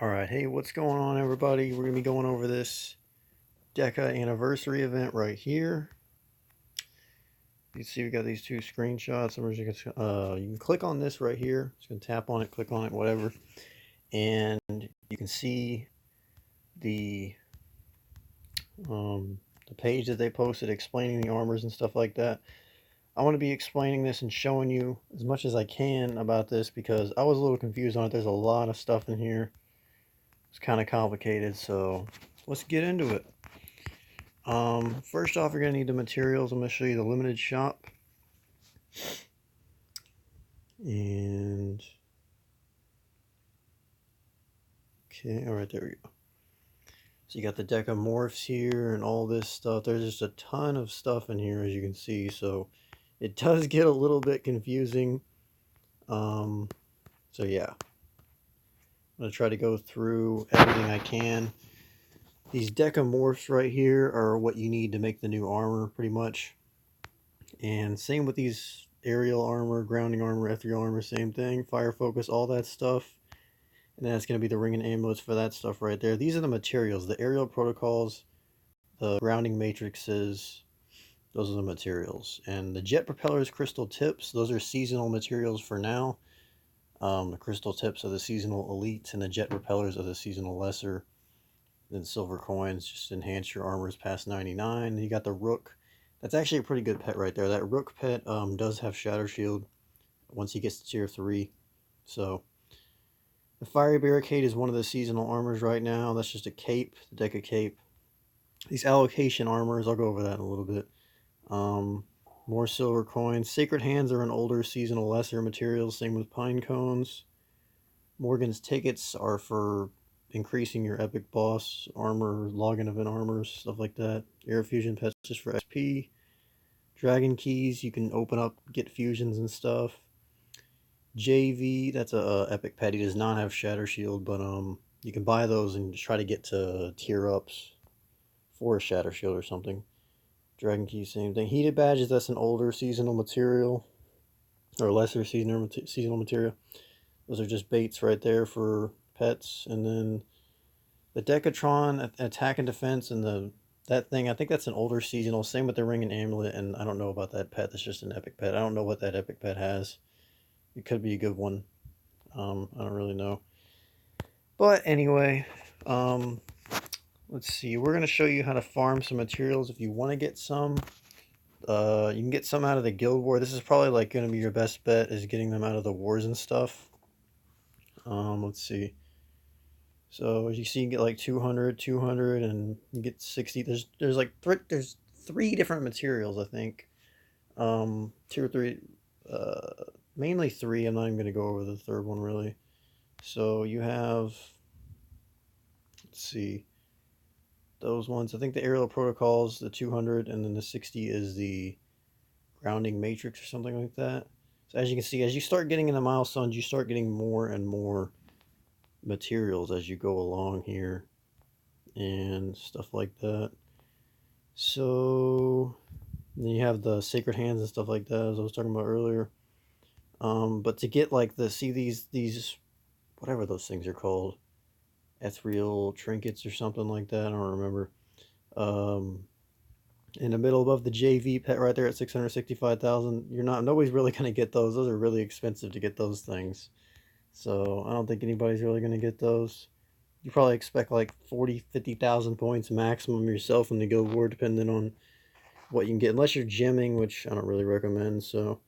Alright, hey, what's going on, everybody? We're going to be going over this Deca anniversary event right here. You can see we got these two screenshots. You can click on this right here. Just going to tap on it, click on it, whatever. And you can see the the page that they posted explaining the armors and stuff like that. I want to be explaining this and showing you as much as I can about this because I was a little confused on it. There's a lot of stuff in here. It's kind of complicated, so let's get into it. First off, you're going to need the materials. I'm going to show you the limited shop. And, okay, alright, there we go. So you got the Decamorphs here and all this stuff. There's just a ton of stuff in here, as you can see. So it does get a little bit confusing. So yeah. I'm going to try to go through everything I can. These Decamorphs right here are what you need to make the new armor, pretty much. And same with these aerial armor, grounding armor, ethereal armor, same thing. Fire focus, all that stuff. And then that's going to be the ring and amulets for that stuff right there. These are the materials. The aerial protocols, the grounding matrices, those are the materials. And the jet propellers, crystal tips, those are seasonal materials for now. The crystal tips are the seasonal elite, and the jet propellers are the seasonal lesser. Then silver coins just enhance your armors past 99. Then you got the rook. That's actually a pretty good pet right there. That rook pet does have shatter shield once he gets to tier 3. So the fiery barricade is one of the seasonal armors right now. That's just a cape, the Deca cape. These allocation armors, I'll go over that in a little bit. More silver coins. Sacred hands are an older seasonal lesser materials. Same with pine cones. Morgan's tickets are for increasing your epic boss armor, login event armors, stuff like that. Air fusion pets just for XP. Dragon keys, you can open up, get fusions and stuff. JV, that's a epic pet. He does not have shatter shield, but you can buy those and try to get to tier ups for a shatter shield or something. Dragon keys, same thing. Heated badges, that's an older seasonal material or lesser seasonal material. Those are just baits right there for pets. And then the Decatron attack and defense and that thing, I think that's an older seasonal. Same with the ring and amulet, and I don't know about that pet. That's just an epic pet. I don't know what that epic pet has. It could be a good one. I don't really know. But anyway, let's see. We're going to show you how to farm some materials if you want to get some. You can get some out of the guild war. This is probably like going to be your best bet, is getting them out of the wars and stuff. Let's see. So as you see, you get like 200, 200, and you get 60. There's like there's 3 different materials, I think. 2 or 3, mainly 3. I'm not even going to go over the third one really. So you have, let's see, those ones. I think the aerial protocols, the 200, and then the 60 is the grounding matrix or something like that. So as you can see, as you start getting in the milestones, you start getting more and more materials as you go along here and stuff like that. So then you have the sacred hands and stuff like that, as I was talking about earlier. But to get like these whatever those things are called, ethereal trinkets or something like that, I don't remember. In the middle above the JV pet right there at 665,000, nobody's really gonna get those. Those are really expensive to get those things. So I don't think anybody's really gonna get those. You probably expect like 40, 50,000 points maximum yourself in the guild war, depending on what you can get, unless you're gemming, which I don't really recommend. So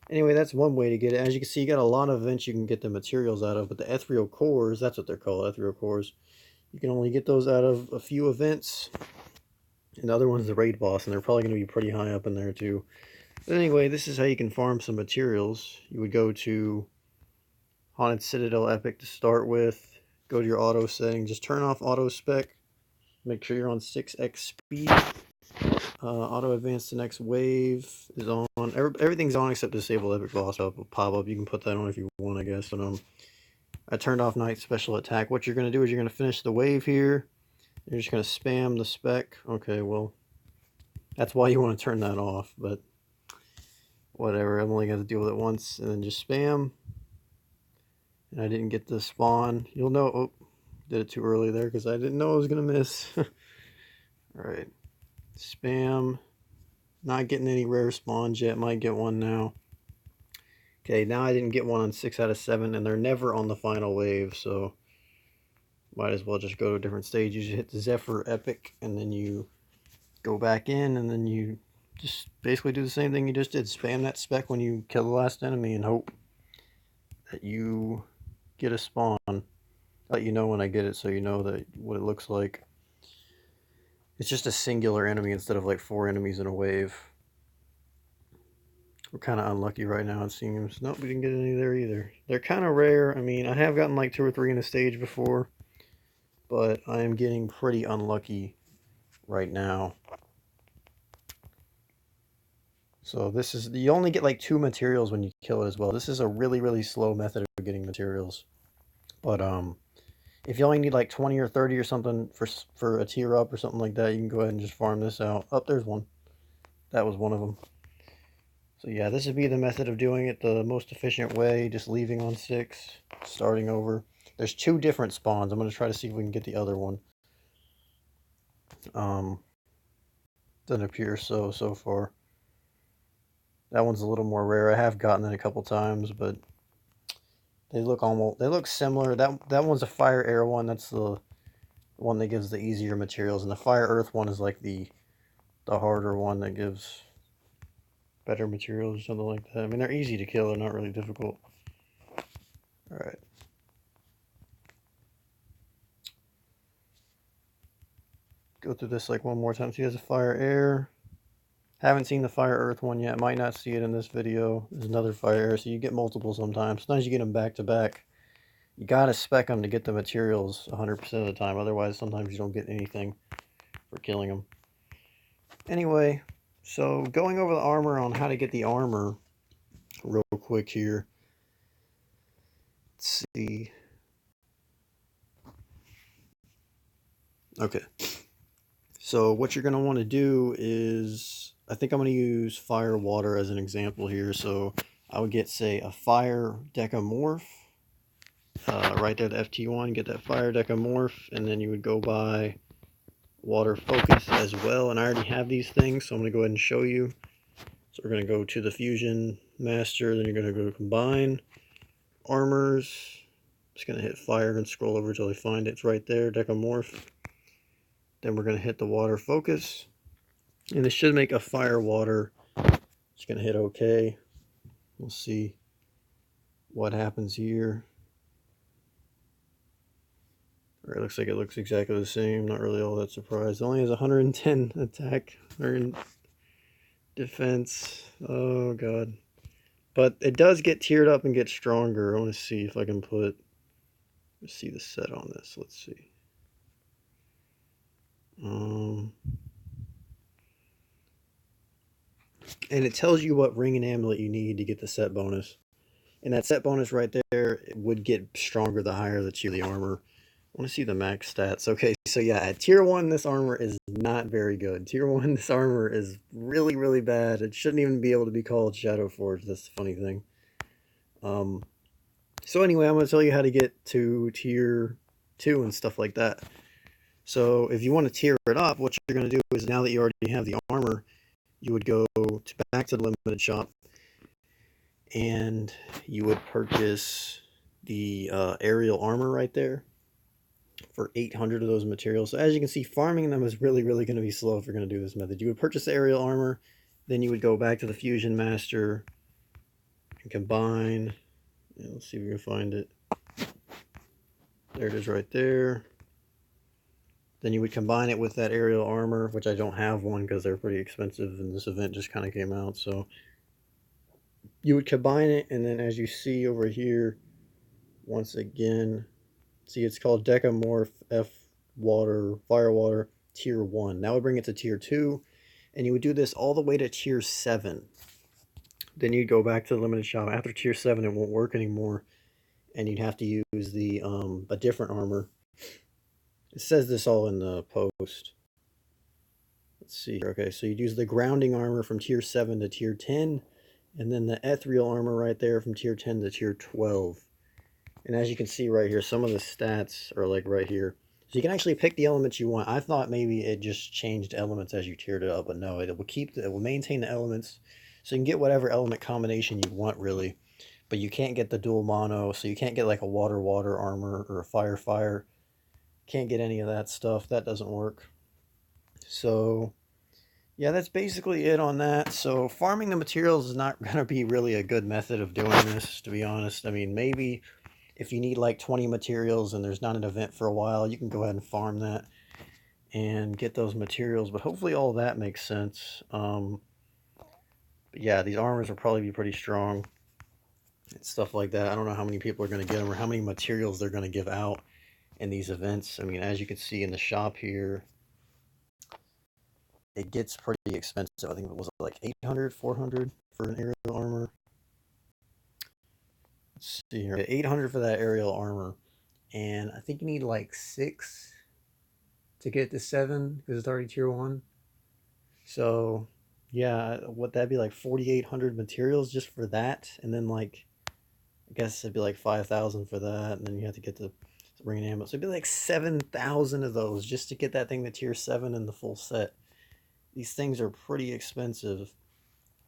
anyway, that's one way to get it. As you can see, you got a lot of events you can get the materials out of, but the ethereal cores, that's what they're called, ethereal cores, you can only get those out of a few events, and the other one's the raid boss, and they're probably going to be pretty high up in there too. But anyway, this is how you can farm some materials. You would go to Haunted Citadel Epic to start with, go to your auto setting, just turn off auto spec, make sure you're on 6x speed. Auto advance to next wave is on. Everything's on except disable epic boss up, pop up. You can put that on if you want, I guess. But I turned off night special attack. What you're gonna do is you're gonna finish the wave here. You're just gonna spam the spec. Okay, well, that's why you want to turn that off. But whatever. I'm only gonna deal with it once, and then just spam. And I didn't get the spawn. You'll know. Oh, Did it too early there because I didn't know I was going to miss. Alright. Spam. Not getting any rare spawns yet. Might get one now. Okay, now I didn't get one on 6 out of 7, and they're never on the final wave, so might as well just go to a different stage. You just hit the Zephyr Epic, and then you go back in, and then you just basically do the same thing you just did. Spam that spec when you kill the last enemy and hope that you get a spawn. Let you know when I get it so you know that what it looks like. It's just a singular enemy instead of like 4 enemies in a wave. We're kind of unlucky right now, it seems. Nope, we didn't get any there either. They're kind of rare. I mean, I have gotten like 2 or 3 in a stage before, but I am getting pretty unlucky right now. So this is, you only get like 2 materials when you kill it as well. This is a really, really slow method of getting materials. But if you only need like 20 or 30 or something for a tier up or something like that, you can go ahead and just farm this out. Oh, there's one. That was one of them. So yeah, this would be the method of doing it the most efficient way, just leaving on 6, starting over. There's 2 different spawns. I'm going to try to see if we can get the other one. Doesn't appear so far. That one's a little more rare. I have gotten it a couple times, but they look similar. That one's a fire air one. That's the one that gives the easier materials, and the fire earth one is like the harder one that gives better materials or something like that. I mean, they're easy to kill. They're not really difficult. All right. Go through this like one more time. See, there's a fire air. Haven't seen the fire earth one yet. Might not see it in this video. There's another fire air, so you get multiple sometimes. Sometimes you get them back to back. You gotta spec them to get the materials 100% of the time. Otherwise, sometimes you don't get anything for killing them. Anyway, so going over the armor on how to get the armor real quick here. Let's see. Okay. So what you're going to want to do is, I think I'm going to use fire water as an example here. So I would get, say, a fire decamorph. Right there, the FT1, get that fire decamorph, and then you would go by water focus as well. And I already have these things, so I'm going to go ahead and show you. So we're going to go to the fusion master, then you're going to go to combine, armours. Just going to hit fire and scroll over until I find it. It's right there, decamorph. Then we're going to hit the water focus. And this should make a fire water. Just going to hit OK. We'll see what happens here. All right, looks like it looks exactly the same. Not really all that surprised. It only has 110 attack or defense. Oh, God. But it does get tiered up and get stronger. I want to see if I can put... Let's see the set on this. Let's see. And it tells you what ring and amulet you need to get the set bonus. And that set bonus right there would get stronger the higher the tier of the armor. I want to see the max stats. Okay, so yeah, at tier 1, this armor is not very good. Tier 1, this armor is really, really bad. It shouldn't even be able to be called Shadow Forge. That's the funny thing. So anyway, I'm going to tell you how to get to tier 2 and stuff like that. So if you want to tier it up, what you're going to do is, now that you already have the armor, you would go back to the limited shop, and you would purchase the aerial armor right there for 800 of those materials. So as you can see, farming them is really, really going to be slow if you're going to do this method. You would purchase the aerial armor, then you would go back to the fusion master and combine. Yeah, let's see if we can find it. There it is right there. Then you would combine it with that aerial armor, which I don't have one because they're pretty expensive and this event just kind of came out. So you would combine it, and then as you see over here, once again, see it's called Decamorph F Water, Fire Water, Tier 1. That would bring it to Tier 2, and you would do this all the way to Tier 7. Then you'd go back to the limited shop. After Tier 7, it won't work anymore, and you'd have to use the a different armor. It says this all in the post. Let's see. Okay, so you'd use the grounding armor from Tier 7 to Tier 10, and then the ethereal armor right there from Tier 10 to Tier 12. And as you can see right here, some of the stats are like right here. So you can actually pick the elements you want. I thought maybe it just changed elements as you tiered it up, but no, it will maintain the elements. So you can get whatever element combination you want really, but you can't get the dual mono. So you can't get like a water armor or a fire. Can't get any of that stuff. That doesn't work. So yeah, that's basically it on that. So farming the materials is not going to be really a good method of doing this, to be honest. I mean, maybe if you need like 20 materials and there's not an event for a while, you can go ahead and farm that and get those materials. But hopefully all that makes sense. But yeah, these armors will probably be pretty strong and stuff like that. I don't know how many people are going to get them or how many materials they're going to give out in these events. I mean, as you can see in the shop here, it gets pretty expensive. I think it was like 800, 400 for an aerial armor. Let's see here. 800 for that aerial armor. And I think you need like 6 to get to 7 because it's already tier 1. So, yeah, what that'd be like 4,800 materials just for that. And then, like, I guess it'd be like 5,000 for that. And then you have to get the ring and ammo. So it'd be like 7,000 of those just to get that thing to tier 7 in the full set. These things are pretty expensive.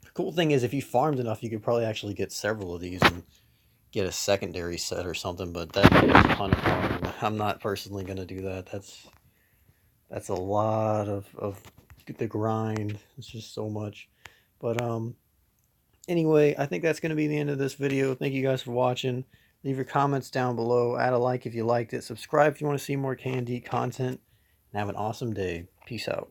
The cool thing is, if you farmed enough, you could probably actually get several of these and get a secondary set or something. But that is a ton of farming. I'm not personally going to do that. That's a lot of the grind. It's just so much. But anyway, I think that's going to be the end of this video. Thank you guys for watching. Leave your comments down below. Add a like if you liked it. Subscribe if you want to see more Canned Heat content. And have an awesome day. Peace out.